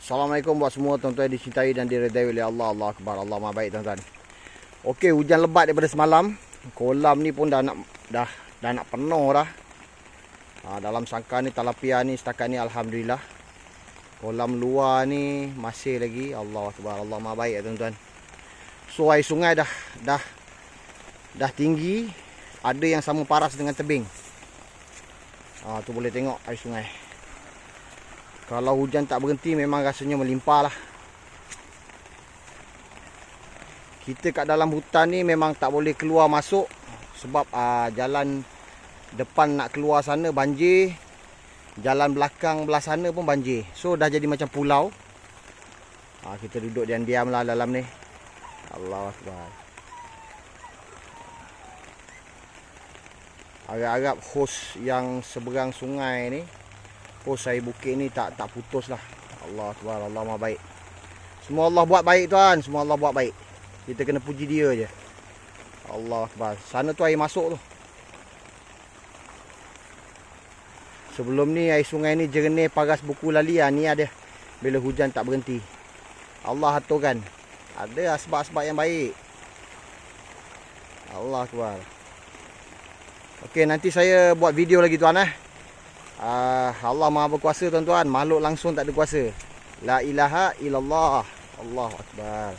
Assalamualaikum buat semua tuan-tuan yang dicintai dan diredai oleh Allah. Allah Akbar. Allah Maha Baik tuan-tuan. Okey, hujan lebat daripada semalam. Kolam ni pun dah nak penuh dah. Dalam sangkar ni tilapia ni setakat ni alhamdulillah. Kolam luar ni masih lagi. Allah Akbar. Allah Maha Baik tuan-tuan. So air sungai dah tinggi. Ada yang sama paras dengan tebing. Tu boleh tengok air sungai. Kalau hujan tak berhenti memang rasanya melimpah lah. Kita kat dalam hutan ni memang tak boleh keluar masuk. Sebab jalan depan nak keluar sana banjir. Jalan belakang belah sana pun banjir. So dah jadi macam pulau. Kita duduk diam-diam lah dalam ni. Allahu Akbar. Harap-harap hos yang seberang sungai ni, hos air bukit ni tak putus lah. Allah Akbar, Allah Maha Baik. Semua Allah buat baik tuan, semua Allah buat baik. Kita kena puji dia je. Allah Akbar. Sana tu air masuk tu. Sebelum ni air sungai ni jernih paras buku lali ni ada. Bila hujan tak berhenti. Allah aturkan. Ada sebab-sebab yang baik. Allah Akbar. Okey, nanti saya buat video lagi tuan Allah Maha Berkuasa tuan-tuan. Makhluk langsung tak ada kuasa. La ilaha illallah. Allahu Akbar.